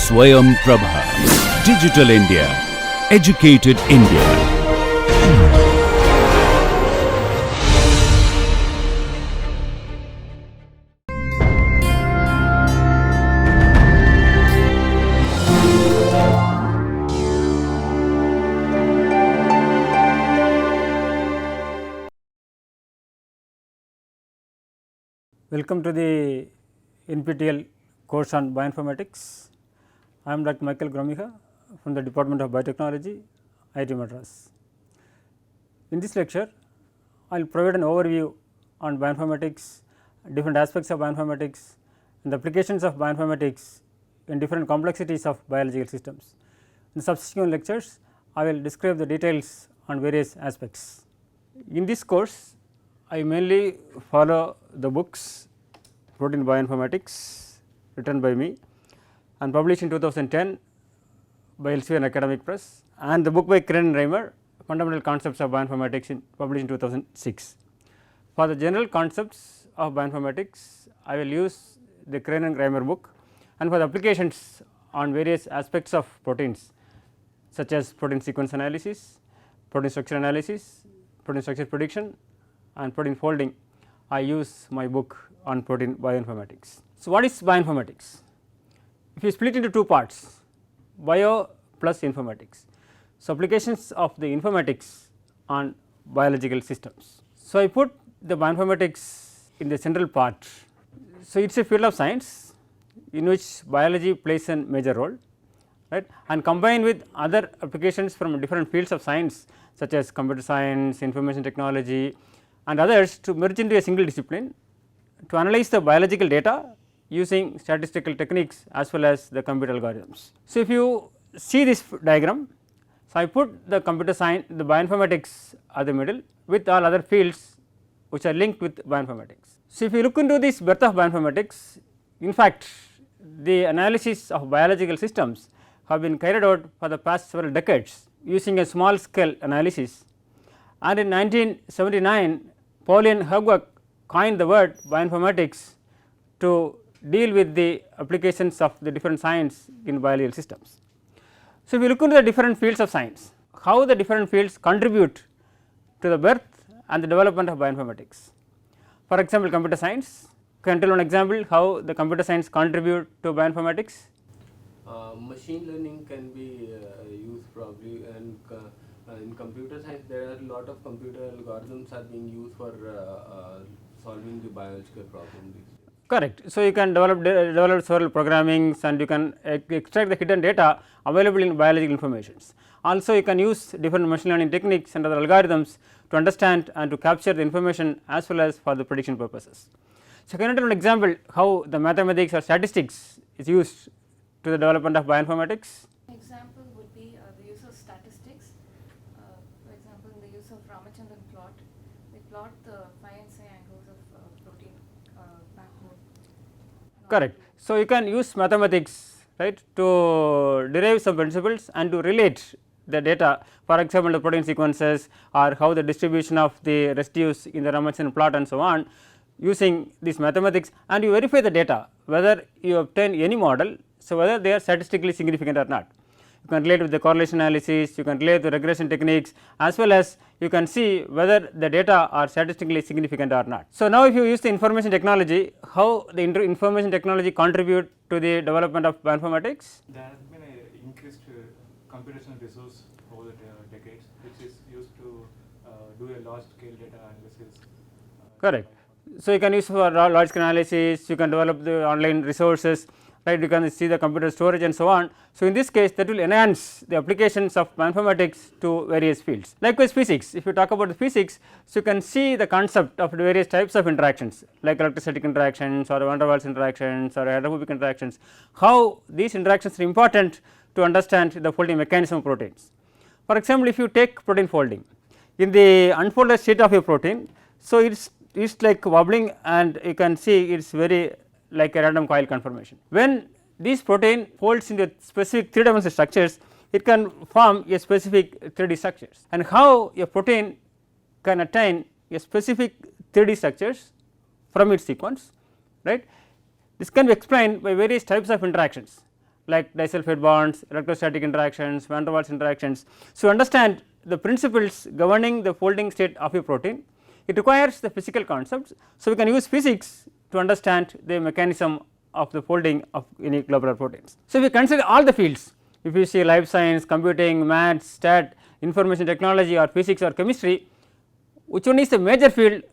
Swayam Prabha. Digital India. Educated India. Welcome to the NPTEL course on Bioinformatics. I am Dr. Michael Gromyka from the Department of Biotechnology, IIT Madras. In this lecture, I will provide an overview on bioinformatics, different aspects of bioinformatics and the applications of bioinformatics in different complexities of biological systems. In subsequent lectures, I will describe the details on various aspects. In this course, I mainly follow the books Protein Bioinformatics written by me and published in 2010 by Elsevier Academic Press, and the book by Kren Reimer, Fundamental Concepts of Bioinformatics, published in 2006. For the general concepts of bioinformatics, I will use the Kren and Reimer book, and for the applications on various aspects of proteins such as protein sequence analysis, protein structure analysis, protein structure prediction and protein folding, I use my book on protein bioinformatics. So, what is bioinformatics? If you split into two parts, bio plus informatics. So, applications of the informatics on biological systems. So, I put the bioinformatics in the central part. So, it is a field of science in which biology plays a major role, right, and combined with other applications from different fields of science such as computer science, information technology and others to merge into a single discipline to analyze the biological data using statistical techniques as well as the computer algorithms. So, if you see this diagram, so I put the computer science, the bioinformatics at the middle with all other fields which are linked with bioinformatics. So, if you look into this birth of bioinformatics, in fact, the analysis of biological systems have been carried out for the past several decades using a small scale analysis, and in 1979 Pauline Hugweg coined the word bioinformatics to deal with the applications of the different science in biological systems. So, if we look into the different fields of science, how the different fields contribute to the birth and the development of bioinformatics. For example, computer science, can you tell one example how the computer science contribute to bioinformatics? Machine learning can be used probably, and in computer science there are a lot of computer algorithms are being used for solving the biological problems. Correct. So, you can develop several programmings and you can extract the hidden data available in biological informations. Also, you can use different machine learning techniques and other algorithms to understand and to capture the information as well as for the prediction purposes. So, can I tell an example how the mathematics or statistics is used to the development of bioinformatics? Example would be the use of statistics. For example, in the use of Ramachandran plot, we plot the phi and psi angles of protein backbone. Correct. So, you can use mathematics, right, to derive some principles and to relate the data, for example, the protein sequences or how the distribution of the residues in the Ramachandran plot and so on, using this mathematics, and you verify the data whether you obtain any model. So, whether they are statistically significant or not. You can relate with the correlation analysis, you can relate the regression techniques as well as you can see whether the data are statistically significant or not. So, now if you use the information technology, how the information technology contribute to the development of bioinformatics? There has been an increased computational resource over the decades, which is used to do a large scale data analysis. Correct. So, you can use for large scale analysis, you can develop the online resources, right, you can see the computer storage and so on. So, in this case that will enhance the applications of bioinformatics to various fields. Likewise, physics, if you talk about the physics, so you can see the concept of the various types of interactions like electrostatic interactions or van der Waals interactions or hydrophobic interactions, how these interactions are important to understand the folding mechanism of proteins. For example, if you take protein folding, in the unfolded state of a protein, so it is like wobbling and you can see it is very like a random coil conformation. When this protein folds into specific 3-dimensional structures, it can form a specific 3D structures, and how a protein can attain a specific 3D structures from its sequence, right. This can be explained by various types of interactions like disulfide bonds, electrostatic interactions, van der Waals interactions. So, understand the principles governing the folding state of a protein, it requires the physical concepts. So, we can use physics to understand the mechanism of the folding of any globular proteins. So, we consider all the fields, if you see life science, computing, maths, stat, information technology or physics or chemistry, which one is the major field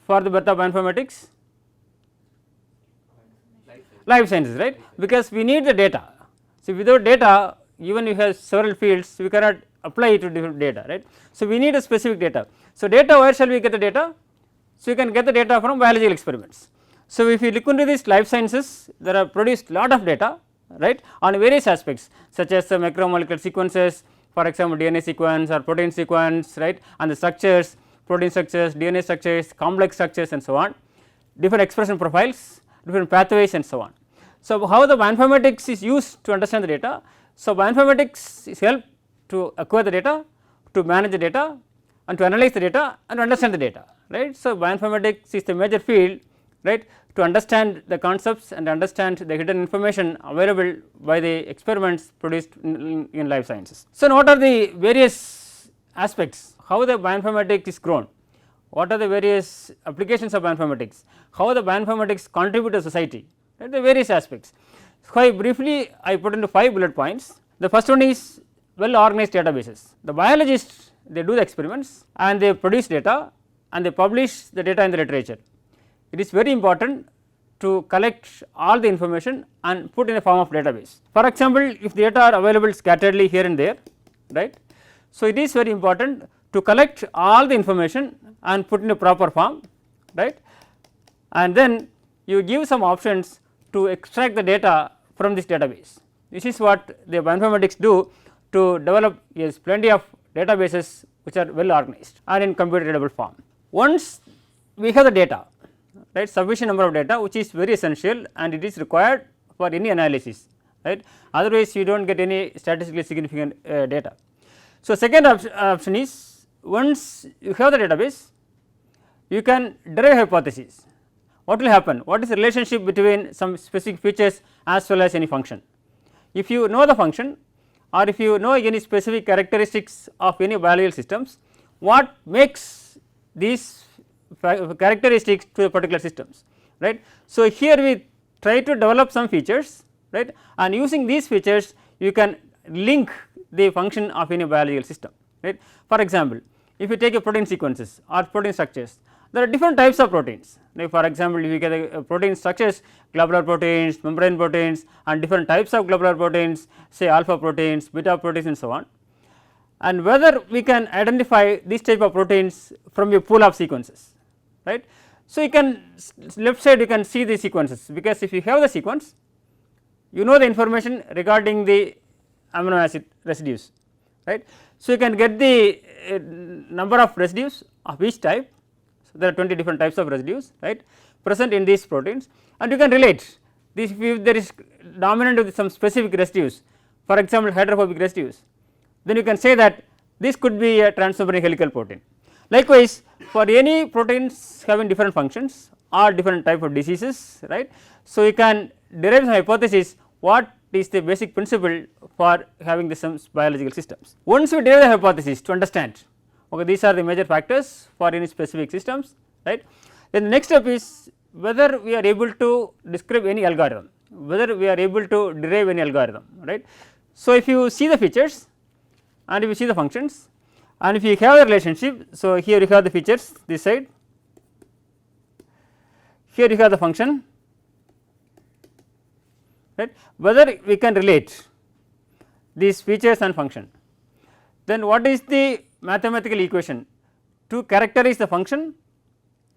for the birth of bioinformatics? Life sciences, right, because we need the data. So, without data, even if you have several fields, we cannot apply it to different data, right. So, we need a specific data. So, data, where shall we get the data? So, you can get the data from biological experiments. So, if you look into these life sciences, there are produced lot of data, right, on various aspects such as the macromolecular sequences, for example, DNA sequence or protein sequence, right, and the structures, protein structures, DNA structures, complex structures and so on, different expression profiles, different pathways and so on. So, how the bioinformatics is used to understand the data? So, bioinformatics is help to acquire the data, to manage the data and to analyze the data and to understand the data, right. So, bioinformatics is the major field, right, to understand the concepts and understand the hidden information available by the experiments produced in life sciences. So, now what are the various aspects, how the bioinformatics is grown, what are the various applications of bioinformatics, how the bioinformatics contribute to society, right, the various aspects. So, briefly I put into 5 bullet points. The first one is well organized databases. The biologists, they do the experiments and they produce data and they publish the data in the literature. It is very important to collect all the information and put in a form of database. For example, if the data are available scatteredly here and there, right. So, it is very important to collect all the information and put in a proper form, right, and then you give some options to extract the data from this database. This is what the bioinformatics do to develop plenty of databases which are well organized and in computer readable form. Once we have the data, right, sufficient number of data, which is very essential and it is required for any analysis, right, otherwise you do not get any statistically significant data. So, second option is, once you have the database, you can derive hypotheses. What will happen? What is the relationship between some specific features as well as any function? If you know the function or if you know any specific characteristics of any biological systems, what makes these characteristics to the particular systems, right. So, here we try to develop some features, right, and using these features you can link the function of any biological system, right. For example, if you take a protein sequences or protein structures, there are different types of proteins, like for example, if you get a protein structures, globular proteins, membrane proteins and different types of globular proteins, say alpha proteins, beta proteins and so on, and whether we can identify this type of proteins from a pool of sequences, right. So, you can left side you can see the sequences, because if you have the sequence, you know the information regarding the amino acid residues, right. So, you can get the number of residues of each type. So, there are 20 different types of residues, right, present in these proteins, and you can relate this. If there is dominant with some specific residues, for example, hydrophobic residues, then you can say that this could be a transmembrane helical protein. Likewise, for any proteins having different functions or different type of diseases, right. So, you can derive some hypothesis what is the basic principle for having some biological systems. Once we derive the hypothesis to understand, okay, these are the major factors for any specific systems, right. Then the next step is whether we are able to describe any algorithm, whether we are able to derive any algorithm, right. So, if you see the features and if you see the functions and if you have the relationship, so here you have the features this side, here you have the function, right, whether we can relate these features and function, then what is the mathematical equation to characterize the function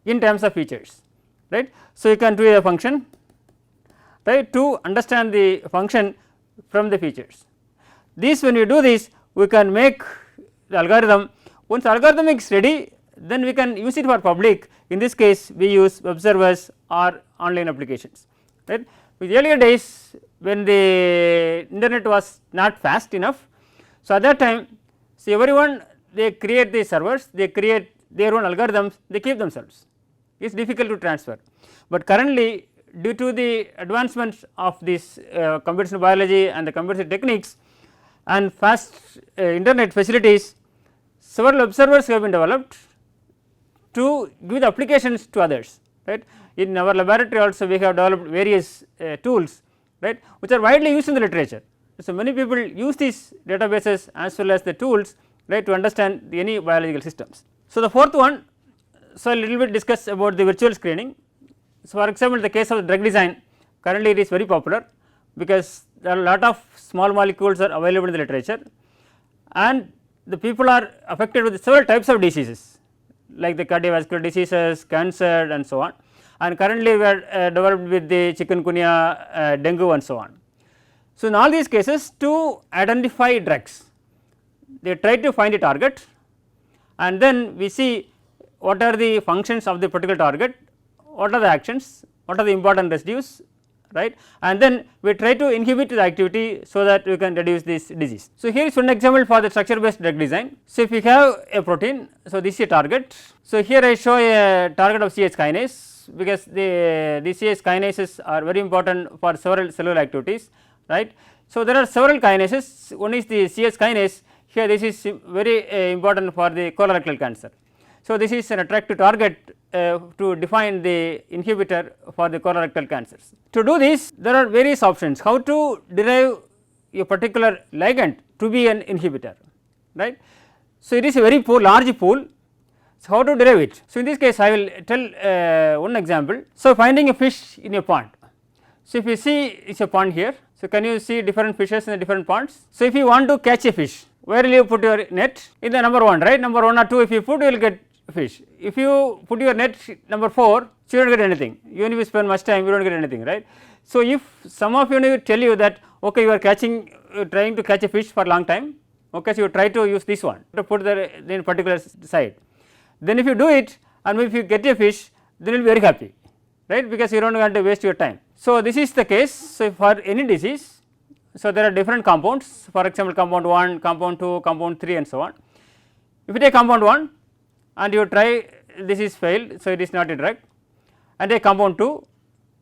in terms of features, right. So, you can do a function, right, to understand the function from the features. This, when you do this, we can make the algorithm. Once the algorithm is ready, then we can use it for public. In this case, we use web servers or online applications, right. With earlier days, when the internet was not fast enough, so at that time, see, everyone they create the servers, they create their own algorithms, they keep themselves, it is difficult to transfer. But currently, due to the advancements of this computational biology and the computational techniques and fast internet facilities, several observers have been developed to give the applications to others, right. In our laboratory also we have developed various tools, right, which are widely used in the literature. So, many people use these databases as well as the tools, right, to understand any biological systems. So, the fourth one, so a little bit discuss about the virtual screening. So, for example, the case of drug design, currently it is very popular because there are a lot of small molecules are available in the literature, and the people are affected with several types of diseases like the cardiovascular diseases, cancer and so on, and currently we are developed with the chikungunya, dengue and so on. So, in all these cases, to identify drugs, they try to find a target and then we see what are the functions of the particular target, what are the actions, what are the important residues, right, and then we try to inhibit the activity so that we can reduce this disease. So, here is one example for the structure based drug design. So, if we have a protein, so this is a target. So, here I show a target of CH kinase because the CH kinases are very important for several cellular activities, right. So, there are several kinases, one is the CH kinase, here this is very important for the colorectal cancer. So, this is an attractive target to define the inhibitor for the colorectal cancers. To do this, there are various options how to derive a particular ligand to be an inhibitor, right. So, it is a very large pool. So, how to derive it? So, in this case I will tell one example. So, finding a fish in a pond. So, if you see it is a pond here. So, can you see different fishes in the different ponds? So, if you want to catch a fish, where will you put your net? In the number 1, right, number 1 or 2 if you put, you will get fish. If you put your net number 4, so you do not get anything, even if you spend much time you do not get anything, right. So, if some of you tell you that okay, you are catching trying to catch a fish for a long time, okay, so you try to use this one to put the particular side, then if you do it and if you get a fish, then you will be very happy, right, because you do not want to waste your time. So, this is the case. So, for any disease, so there are different compounds, for example, compound 1, compound 2, compound 3 and so on. If you take compound 1 and you try, this is failed, so it is not a drug, and take compound 2,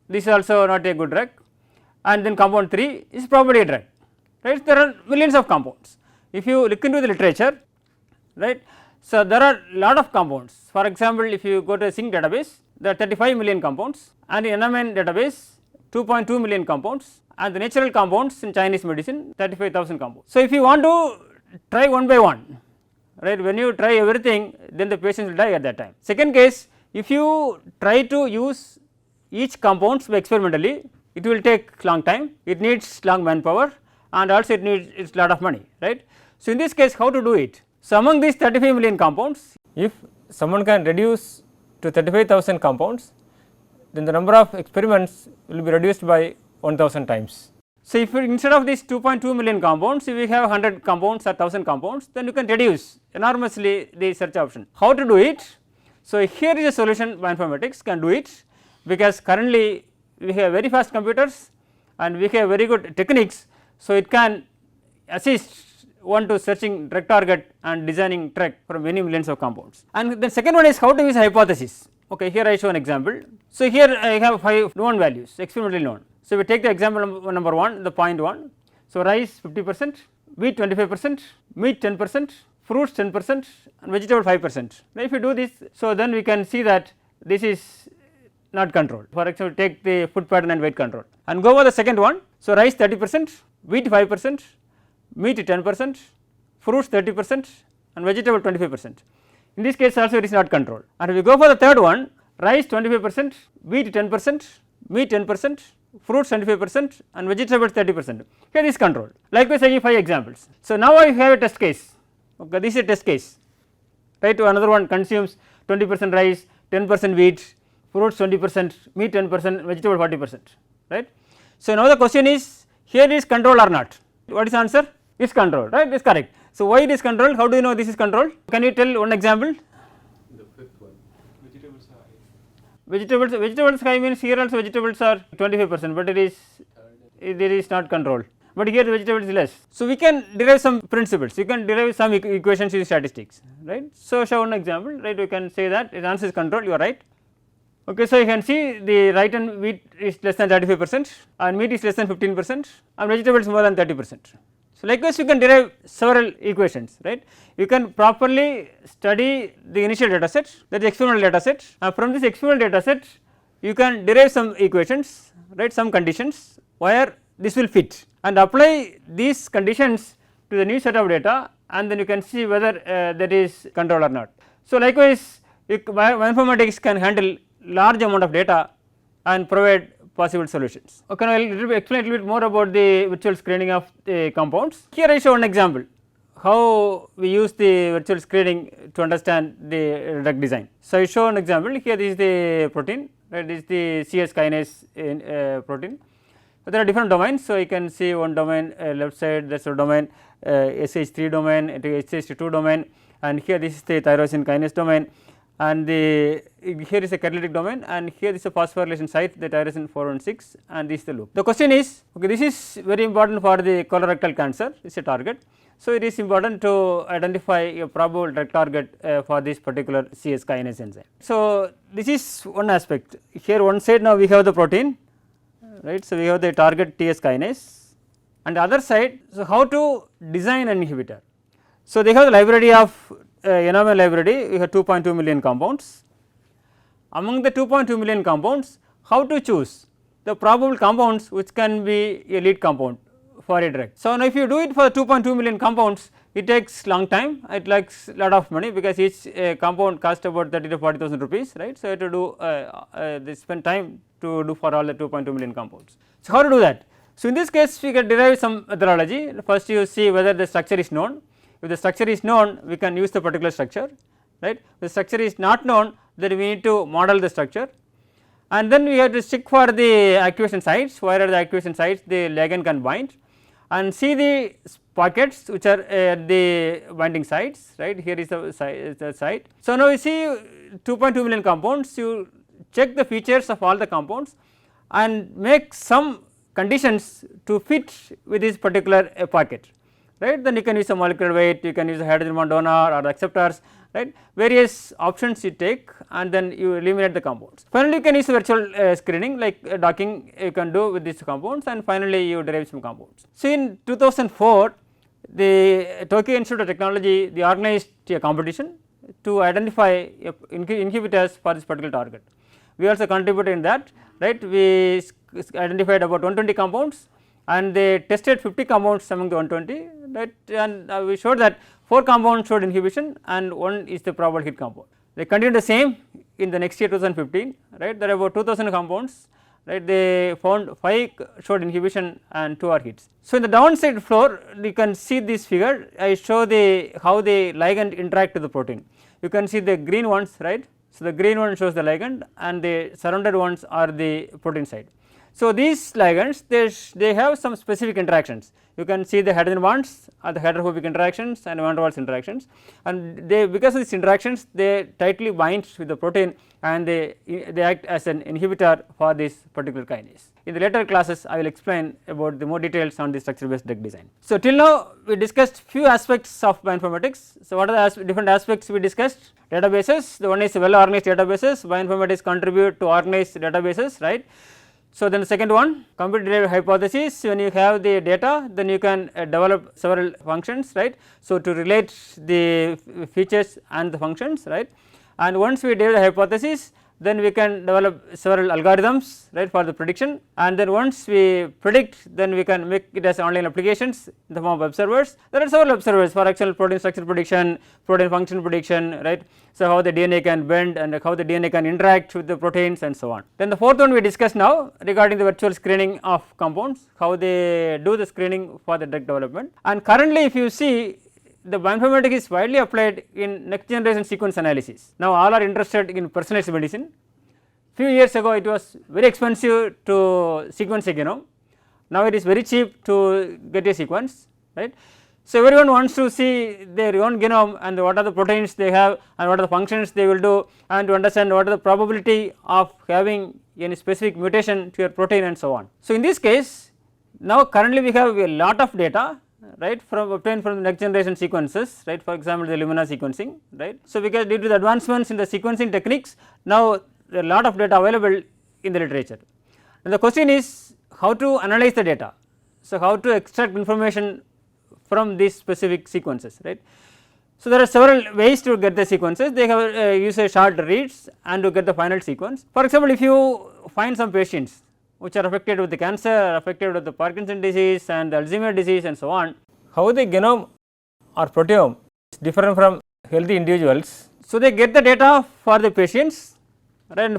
this is also not a good drug, and then compound 3 is probably a drug, right. There are millions of compounds. If you look into the literature, right, so there are lot of compounds. For example, if you go to a zinc database, there are 35 million compounds, and in NMN database 2.2 million compounds, and the natural compounds in Chinese medicine 35,000 compounds. So, if you want to try one by one, right, when you try everything, then the patient will die at that time. Second case, if you try to use each compounds experimentally, it will take long time, it needs long manpower, and also it needs lot of money, right. So, in this case how to do it? So, among these 35 million compounds, if someone can reduce to 35,000 compounds, then the number of experiments will be reduced by 1000 times. So, if instead of these 2.2 million compounds, if we have 100 compounds or 1000 compounds, then you can reduce enormously the search option. How to do it? So, here is a solution bioinformatics can do it, because currently we have very fast computers and we have very good techniques. So, it can assist one to searching drug target and designing drug from many millions of compounds. And the second one is how to use hypothesis. Okay, here I show an example. So, here I have 5 known values experimentally known. So, we take the example number 1, the point 1. So, rice 50%, wheat 25%, meat 10%, fruits 10% and vegetable 5%. Now, if you do this, so then we can see that this is not controlled. For example, take the food pattern and weight control and go over the second one. So, rice 30%, wheat 5%, meat 10%, fruits 30% and vegetable 25%. In this case also it is not controlled. And if we go for the third one, rice 25%, wheat 10%, meat 10%, fruits 25% and vegetables 30%. Here is controlled. Likewise, I give 5 examples. So, now I have a test case. Okay, this is a test case. Right, to another one consumes 20% rice, 10% wheat, fruits 20%, meat 10%, vegetable 40%. Right. So, now the question is, here is controlled or not? What is the answer? Is controlled, right? It is correct. So, why it is controlled? How do you know this is controlled? Can you tell one example? The fifth one. Vegetables are high. Vegetables high means here also vegetables are 25%, but it is not controlled. But here the vegetables is less. So, we can derive some principles. You can derive some equations using statistics, right? So, show one example, right? We can say that the answer is controlled. You are right. Okay, so you can see the right and wheat is less than 35% and meat is less than 15% and vegetables more than 30%. So, likewise you can derive several equations, right. You can properly study the initial data set, that is experimental data set, and from this experimental data set you can derive some equations, right, some conditions where this will fit and apply these conditions to the new set of data, and then you can see whether that is controlled or not. So, likewise bioinformatics can handle large amount of data and provide possible solutions. Okay, now I will explain a little bit more about the virtual screening of the compounds. Here I show one example how we use the virtual screening to understand the drug design. So, I show an example, here this is the protein, right, this is the CS kinase in protein. But there are different domains. So, you can see one domain left side, that is a domain SH3 domain, SH2 domain, and here this is the tyrosine kinase domain, and the here is a catalytic domain, and here is a phosphorylation site, the tyrosine 416, and this is the loop. The question is, okay, this is very important for the colorectal cancer, it is a target. So, it is important to identify a probable drug target for this particular CS kinase enzyme. So, this is one aspect. Here one side now we have the protein, right. So, we have the target TS kinase, and the other side, so how to design an inhibitor. So, they have the library of Enamel library, we have 2.2 million compounds. Among the 2.2 million compounds, how to choose the probable compounds which can be a lead compound for a drug. So, now if you do it for 2.2 million compounds, it takes long time, it likes lot of money, because each compound cost about 30 to 40,000 rupees, right. So, you have to do they spend time to do for all the 2.2 million compounds. So, how to do that? So, in this case we can derive some methodology. First you see whether the structure is known. If the structure is known, we can use the particular structure, right. If the structure is not known, then we need to model the structure, and then we have to check for the activation sites, where are the activation sites the ligand can bind, and see the pockets which are the binding sites, right. Here is the site. So, now you see 2.2 million compounds, you check the features of all the compounds and make some conditions to fit with this particular pocket, right. Then you can use a molecular weight, you can use a hydrogen bond donor or acceptors, right, various options you take, and then you eliminate the compounds. Finally, you can use virtual screening like docking you can do with these compounds, and finally you derive some compounds. So, in 2004 the Tokyo Institute of Technology, they organized a competition to identify inhibitors for this particular target. We also contributed in that, right. We identified about 120 compounds and they tested 50 compounds among the 120, right, and we showed that 4 compounds showed inhibition and 1 is the probable hit compound. They continued the same in the next year 2015, right. There are about 2000 compounds, right. They found 5 showed inhibition and 2 are hits. So, in the downside floor you can see this figure, I show the how the ligand interact with the protein. You can see the green ones, right. So, the green one shows the ligand and the surrounded ones are the protein side. So, these ligands they have some specific interactions. You can see the hydrogen bonds are the hydrophobic interactions and van der Waals interactions, and they, because of these interactions they tightly bind with the protein and they act as an inhibitor for this particular kinase. In the later classes I will explain about the more details on the structure based drug design. So, till now we discussed few aspects of bioinformatics. So, what are the different aspects we discussed? Databases, the one is well organized databases, bioinformatics contribute to organized databases, right. So, then the second one, computer derived hypothesis, when you have the data then you can develop several functions, right. So, to relate the features and the functions, right, and once we derive the hypothesis then we can develop several algorithms, right, for the prediction, and then once we predict then we can make it as online applications in the form of observers. There are several observers for actual protein structure prediction, protein function prediction, right. So, how the DNA can bend and how the DNA can interact with the proteins and so on. Then the fourth one we discussed now regarding the virtual screening of compounds, how they do the screening for the drug development, and currently if you see the bioinformatics is widely applied in next generation sequence analysis. Now, all are interested in personalized medicine. Few years ago it was very expensive to sequence a genome, now it is very cheap to get a sequence, right. So, everyone wants to see their own genome and what are the proteins they have and what are the functions they will do, and to understand what are the probability of having any specific mutation to your protein and so on. So, in this case now currently we have a lot of data, right, from obtained from the next generation sequences, right, for example the Illumina sequencing, right. So, because due to the advancements in the sequencing techniques now there are a lot of data available in the literature. And the question is how to analyze the data. So, how to extract information from these specific sequences, right. So, there are several ways to get the sequences. They have use a short reads and to get the final sequence. For example, if you find some patients which are affected with the cancer, affected with the Parkinson disease and the Alzheimer disease and so on, how the genome or proteome is different from healthy individuals. So, they get the data for the patients, right, and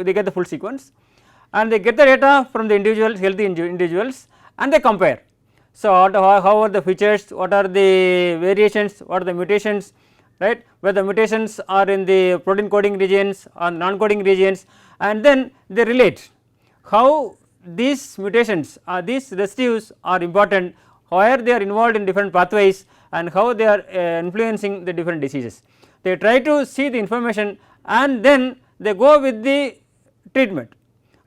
they get the full sequence, and they get the data from the individuals, healthy individuals, and they compare. So, how are the features, what are the variations, what are the mutations, right, whether the mutations are in the protein coding regions or non coding regions, and then they relate how these mutations or these residues are important, where they are involved in different pathways and how they are influencing the different diseases. They try to see the information and then they go with the treatment.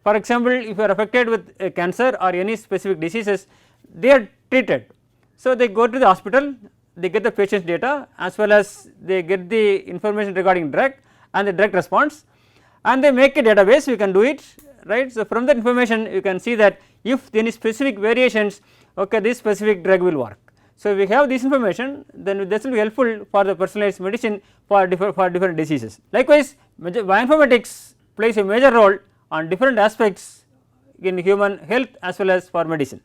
For example, if you are affected with cancer or any specific diseases, they are treated. So, they go to the hospital, they get the patient's data as well as they get the information regarding drug and the drug response, and they make a database, we can do it, right. So, from that information you can see that if any specific variations, okay, this specific drug will work. So, if we have this information, then this will be helpful for the personalized medicine for different diseases. Likewise, bioinformatics plays a major role on different aspects in human health as well as for medicine.